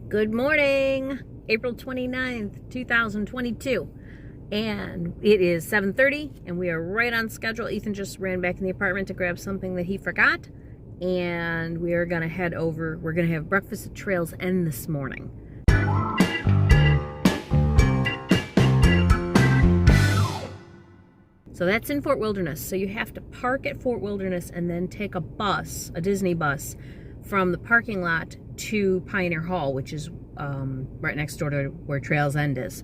Good morning, April 29th, 2022, and it is 7:30 and we are right on schedule. Ethan just ran back in the apartment to grab something that he forgot, and we are going to head over. We're going to have breakfast at Trails End this morning. So that's in Fort Wilderness. So you have to park at Fort Wilderness and then take a bus, a Disney bus, from the parking lot to Pioneer Hall, which is right next door to where Trails End is.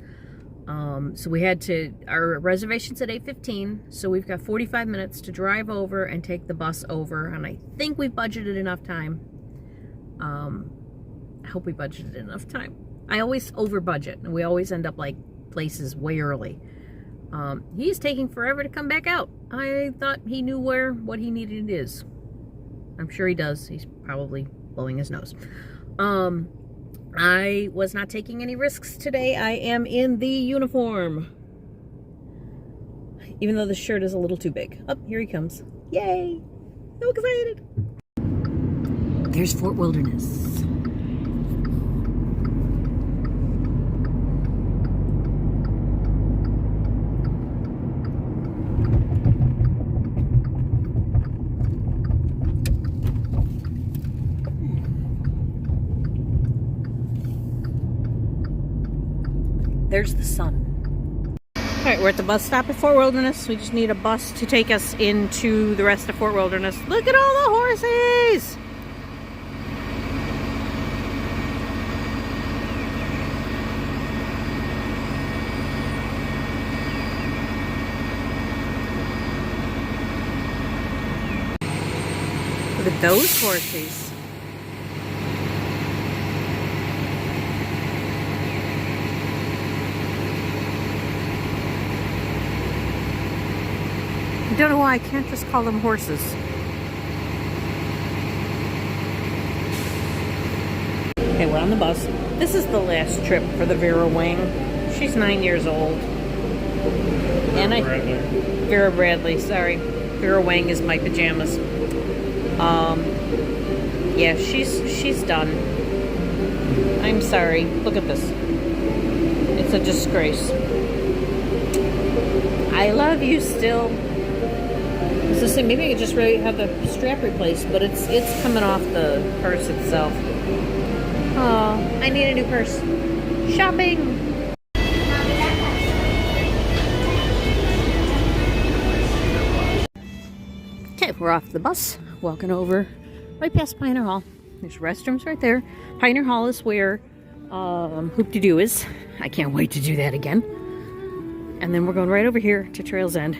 So we had to, our reservation's at 8:15, so we've got 45 minutes to drive over and take the bus over, and I think we've budgeted enough time. I hope we budgeted enough time. I always over budget, and we always end up like places way early. He's taking forever to come back out. I thought he knew what he needed is. I'm sure he does. He's probably blowing his nose. I was not taking any risks today. I am in the uniform. Even though the shirt is a little too big. Oh, here he comes. Yay! So excited! There's Fort Wilderness. There's the sun. All right, we're at the bus stop at Fort Wilderness. We just need a bus to take us into the rest of Fort Wilderness. Look at all the horses! Look at those horses. I don't know why I can't just call them horses. Okay, we're on the bus. This is the last trip for the Vera Wang. She's 9 years old. And Vera Bradley, sorry. Vera Wang is my pajamas. Yeah, she's done. I'm sorry. Look at this. It's a disgrace. I love you still. I was just saying, maybe I could just really have the strap replaced, but it's coming off the purse itself. Oh, I need a new purse. Shopping! Okay, we're off the bus, walking over right past Pioneer Hall. There's restrooms right there. Pioneer Hall is where Hoop-de-Doo is. I can't wait to do that again. And then we're going right over here to Trails End.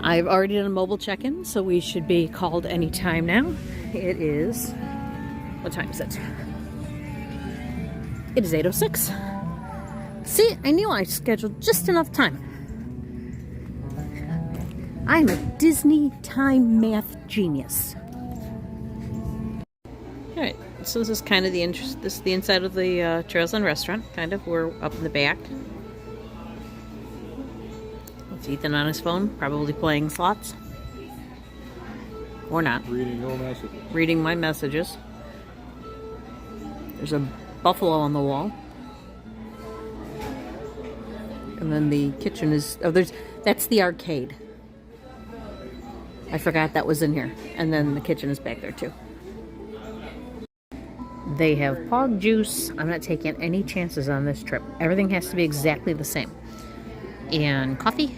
I've already done a mobile check-in, so we should be called any time now. It is, what time is it? It is 8:06. See, I knew I scheduled just enough time. I'm a Disney time math genius. All right, so this is kind of the inside of the Trails End restaurant. Kind of, we're up in the back. Ethan on his phone, probably playing slots. Or not. Reading your messages. Reading my messages. There's a buffalo on the wall. And then the kitchen is... Oh, that's the arcade. I forgot that was in here. And then the kitchen is back there too. They have pog juice. I'm not taking any chances on this trip. Everything has to be exactly the same. And coffee.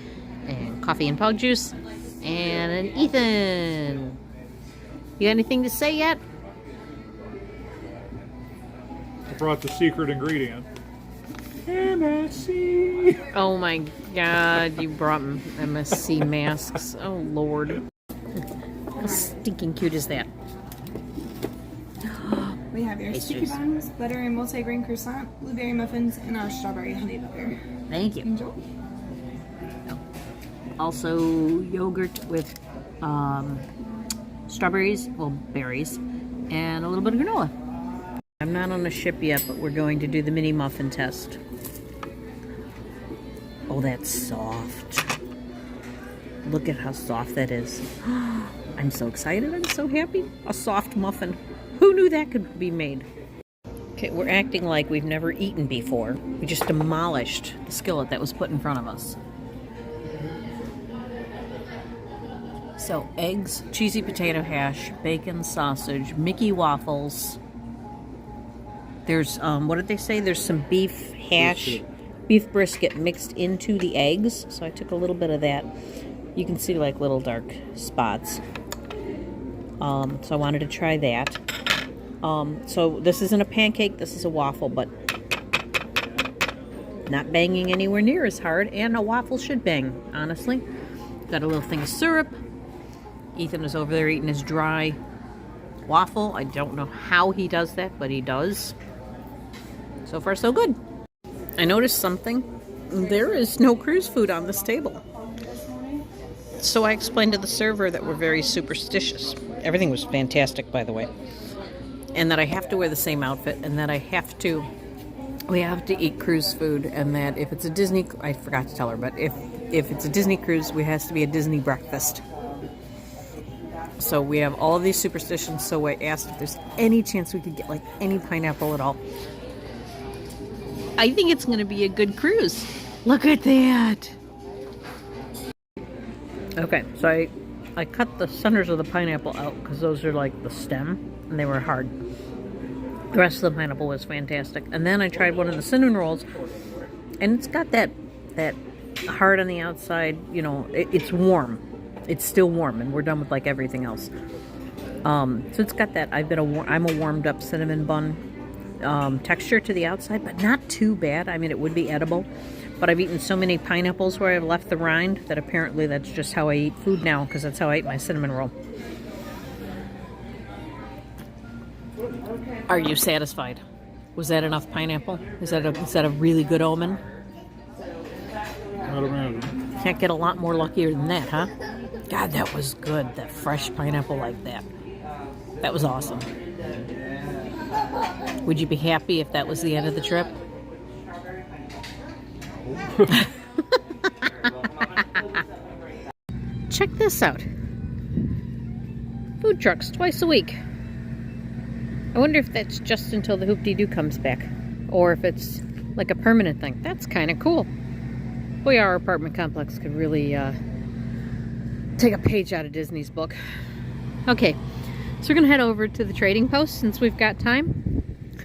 And coffee and pog juice. And an Ethan. You got anything to say yet? I brought the secret ingredient. MSC. Oh my god, you brought MSC masks. Oh lord. How stinking cute is that? We have your sticky buns, buttery multi-grain croissant, blueberry muffins, and our strawberry honey butter. Thank you. Enjoy. Also yogurt with strawberries, well, berries, and a little bit of granola. I'm not on the ship yet, but we're going to do the mini muffin test. Oh, that's soft. Look at how soft that is. I'm so excited. I'm so happy. A soft muffin. Who knew that could be made? Okay, we're acting like we've never eaten before. We just demolished the skillet that was put in front of us. So, eggs, cheesy potato hash, bacon, sausage, Mickey waffles. There's, what did they say? There's some beef hash, beef brisket mixed into the eggs. So I took a little bit of that. You can see like little dark spots. So I wanted to try that. So this isn't a pancake, this is a waffle, but not banging anywhere near as hard, and a waffle should bang, honestly. Got a little thing of syrup. Ethan is over there eating his dry waffle. I don't know how he does that, but he does. So far, so good. I noticed something. There is no cruise food on this table. So I explained to the server that we're very superstitious. Everything was fantastic, by the way. And that I have to wear the same outfit, and that we have to eat cruise food, and that if it's a Disney, I forgot to tell her, but if it's a Disney cruise, it has to be a Disney breakfast. So we have all of these superstitions, so I asked if there's any chance we could get like any pineapple at all. I think it's going to be a good cruise. Look at that. Okay, so I cut the centers of the pineapple out because those are like the stem, and they were hard. The rest of the pineapple was fantastic. And then I tried one of the cinnamon rolls, and it's got that hard on the outside. You know, it's warm. It's still warm, and we're done with like everything else. So it's got that. I'm a warmed up cinnamon bun texture to the outside, but not too bad. I mean, it would be edible. But I've eaten so many pineapples where I've left the rind that apparently that's just how I eat food now, because that's how I eat my cinnamon roll. Are you satisfied? Was that enough pineapple? Is that a really good omen? I'd imagine. Can't get a lot more luckier than that, huh? God, that was good. That fresh pineapple like that. That was awesome. Would you be happy if that was the end of the trip? Check this out. Food trucks twice a week. I wonder if that's just until the Hoop-Dee-Doo comes back, or if it's like a permanent thing. That's kind of cool. Boy, our apartment complex could really take a page out of Disney's book. Okay, so we're gonna head over to the trading post since we've got time.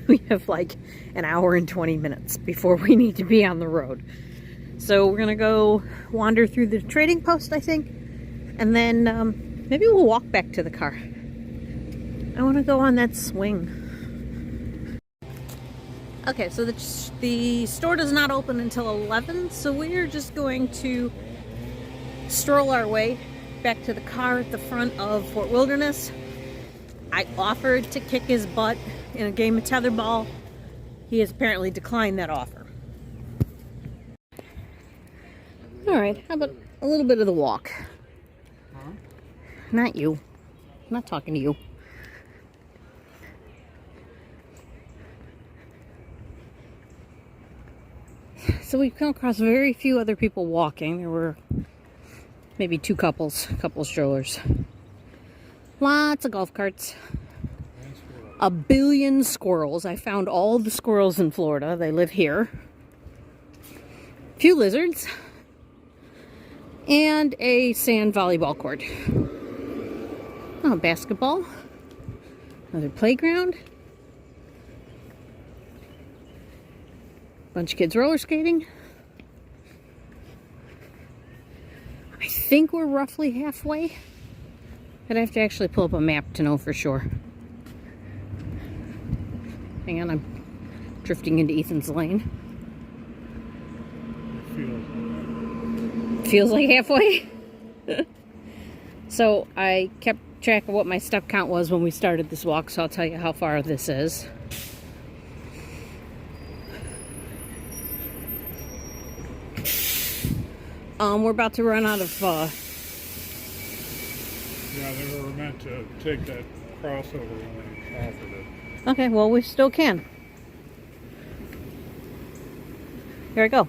We have like an hour and 20 minutes before we need to be on the road. So we're gonna go wander through the trading post, I think, and then maybe we'll walk back to the car. I want to go on that swing. Okay, so the store does not open until 11, so we're just going to stroll our way back to the car at the front of Fort Wilderness. I offered to kick his butt in a game of tetherball. He has apparently declined that offer. Alright, how about a little bit of the walk? Huh? Not you. I'm not talking to you. So we've come across very few other people walking. There were maybe two couple strollers. Lots of golf carts. A billion squirrels. I found all the squirrels in Florida. They live here. A few lizards. And a sand volleyball court. Oh, basketball. Another playground. Bunch of kids roller skating. I think we're roughly halfway. I'd have to actually pull up a map to know for sure. Hang on, I'm drifting into Ethan's lane. Feels like halfway. So I kept track of what my step count was when we started this walk, so I'll tell you how far this is. We're about to run out of Yeah, they were meant to take that crossover when they offered it. Okay, well, we still can. Here I go.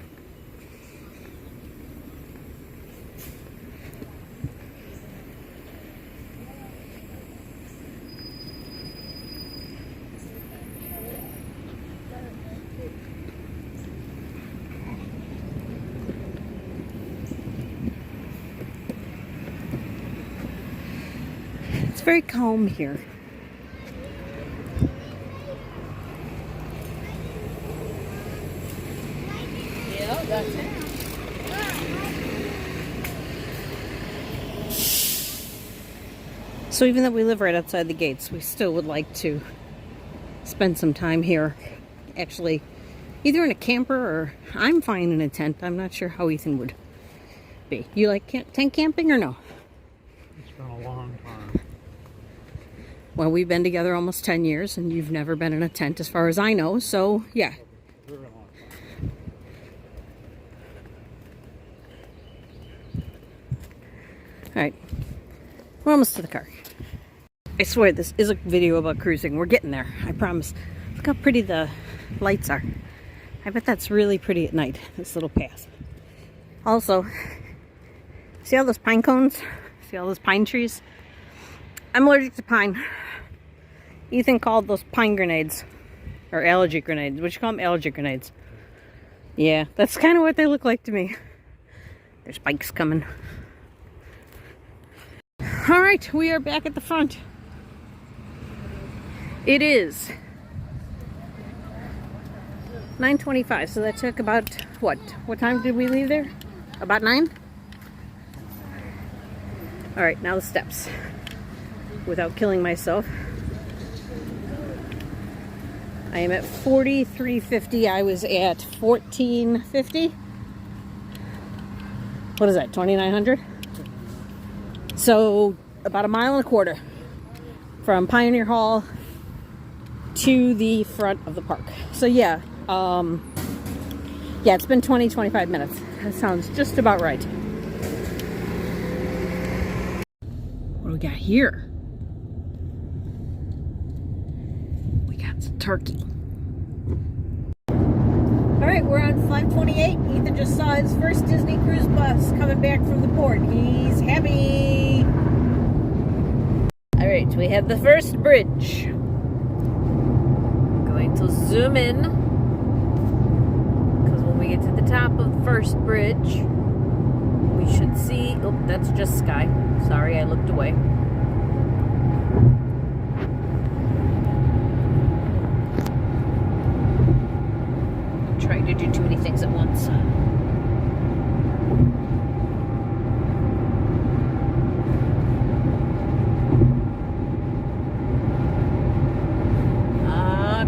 very calm here. Yeah, that's it. So even though we live right outside the gates, we still would like to spend some time here. Actually, either in a camper or I'm fine in a tent. I'm not sure how Ethan would be. You like tent camping or no? It's been a long time. Well, we've been together almost 10 years and you've never been in a tent as far as I know. So, yeah. Very long time. All right. We're almost to the car. I swear this is a video about cruising. We're getting there. I promise. Look how pretty the lights are. I bet that's really pretty at night, this little path. Also, see all those pine cones? See all those pine trees? I'm allergic to pine. Ethan called those pine grenades. Or allergy grenades. What you call them? Allergy grenades. Yeah, that's kind of what they look like to me. There's bikes coming. Alright, we are back at the front. It is 9:25, so that took about, what time did we leave there? About 9? Alright, now the steps. Without killing myself. I am at 4350. I was at 1450. What is that, 2900? So about 1.25 miles from Pioneer Hall to the front of the park. So yeah, yeah, it's been 20-25 minutes. That sounds just about right. What do we got here? We got some turkey. All right, we're on Flight 28. Ethan just saw his first Disney cruise bus coming back from the port. He's happy. All right, we have the first bridge. Going to zoom in, because when we get to the top of the first bridge, we should see, oh, that's just sky. Sorry, I looked away. I'm trying to do too many things at once.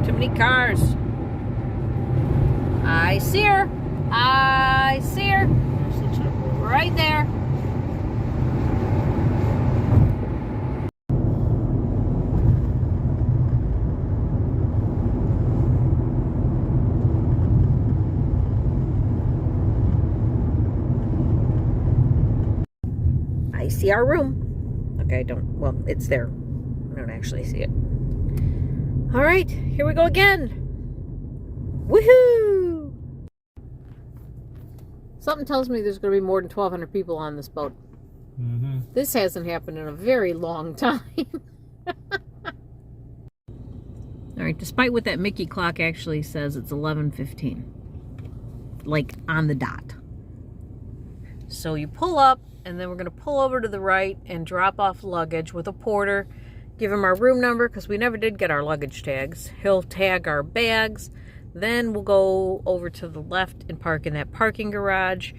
Too many cars. I see her. I see her. Right there. I see our room. Okay, I don't, well, it's there. I don't actually see it. All right, here we go again. Woohoo! Something tells me there's going to be more than 1,200 people on this boat. Mm-hmm. This hasn't happened in a very long time. All right, despite what that Mickey clock actually says, it's 11:15. Like on the dot. So you pull up, and then we're going to pull over to the right and drop off luggage with a porter. Give him our room number, because we never did get our luggage tags. He'll tag our bags. Then we'll go over to the left and park in that parking garage.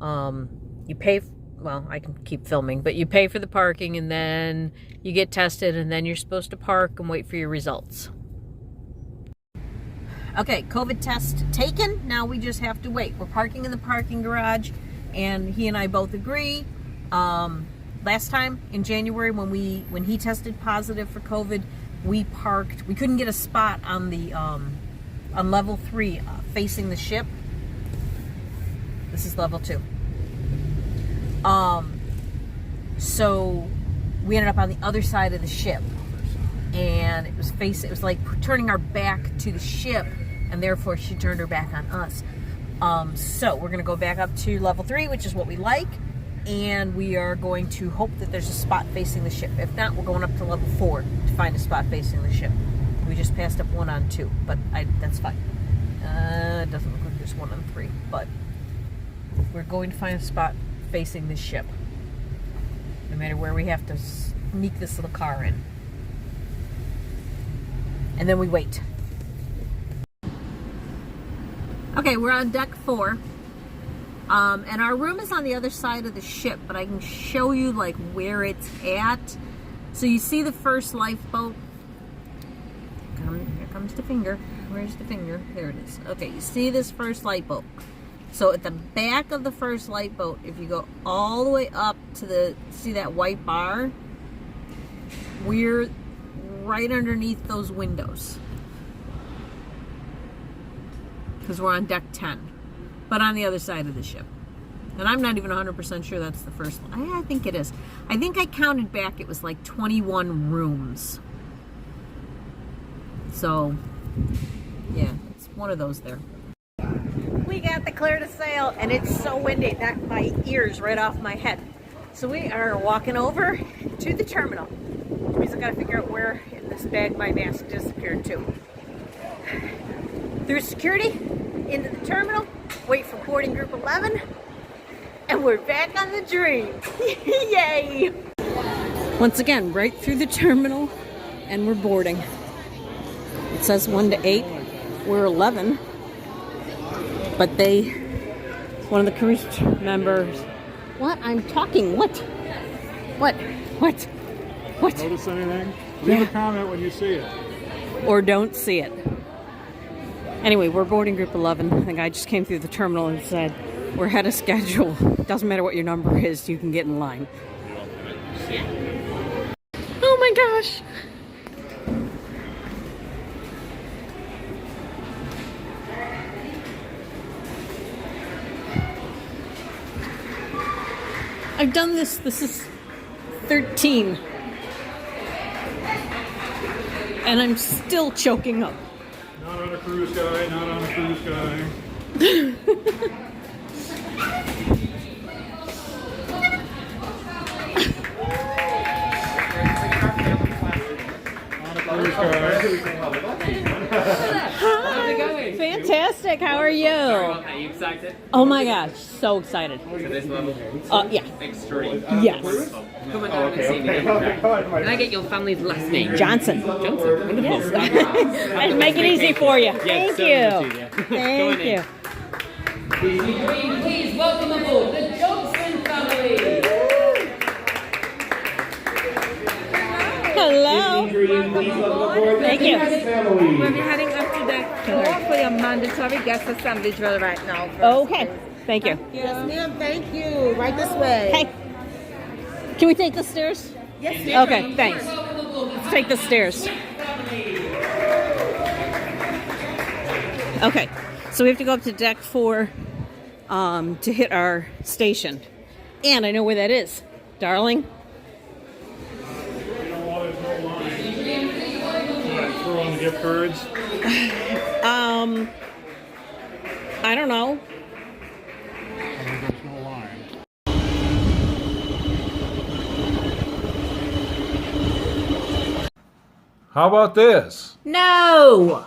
You pay, well, I can keep filming, but you pay for the parking, and then you get tested, and then you're supposed to park and wait for your results. Okay, COVID test taken. Now we just have to wait. We're parking in the parking garage, and he and I both agree. Last time in January when he tested positive for COVID, we parked. We couldn't get a spot on the on level 3 facing the ship. This is level 2. So we ended up on the other side of the ship, and it was like turning our back to the ship, and therefore she turned her back on us. So we're gonna go back up to level 3, which is what we like. And we are going to hope that there's a spot facing the ship. If not, we're going up to level 4 to find a spot facing the ship. We just passed up 1 on 2, but that's fine. It doesn't look like there's 1 on 3, but we're going to find a spot facing the ship. No matter where we have to sneak this little car in. And then we wait. Okay, we're on deck 4. And our room is on the other side of the ship, but I can show you like where it's at. So you see the first lifeboat. Here comes the finger. Where's the finger? There it is. Okay, you see this first lifeboat. So at the back of the first lifeboat, if you go all the way up to the, see that white bar? We're right underneath those windows. Because we're on deck 10. But on the other side of the ship. And I'm not even 100% sure that's the first one. I think it is. I think I counted back, it was like 21 rooms. So, yeah, it's one of those there. We got the clear to sail, and it's so windy it knocked my ears right off my head. So we are walking over to the terminal. Which means I've got to figure out where in this bag my mask disappeared to. Through security, into the terminal, wait for boarding group 11, and we're back on the dream. Yay! Once again, right through the terminal, and we're boarding. It says 1 to 8. We're 11. But one of the cruise members, what? I'm talking, what? What? Notice anything? Leave a comment when you see it. Or don't see it. Anyway, we're boarding group 11. The guy just came through the terminal and said, we're ahead of schedule. Doesn't matter what your number is, you can get in line. Oh my gosh. I've done this. This is 13. And I'm still choking up. Not on a cruise guy, not on a cruise guy. On a cruise guy. Hi. Fantastic. How are you? Are you excited? Oh my gosh, so excited. To this level? Yeah. Extreme. Yes. Come on down and see me. Can I get your family's last name? Johnson. Johnson. Wonderful. Yes. I'd make it easy for you. Thank you. Thank you. Please welcome aboard the Johnson family. Hello. Thank you. We'll be heading up to deck 4 for your mandatory guest assembly drill right now. Okay. Thank you. Yes, ma'am. Thank you. Right this way. Hey. Can we take the stairs? Yes, ma'am. Okay, thanks. Let's take the stairs. Okay, so we have to go up to deck 4 to hit our station. And I know where that is, darling. You know why there's no line? Throw on the gift cards. I don't know. There's no line. How about this? No!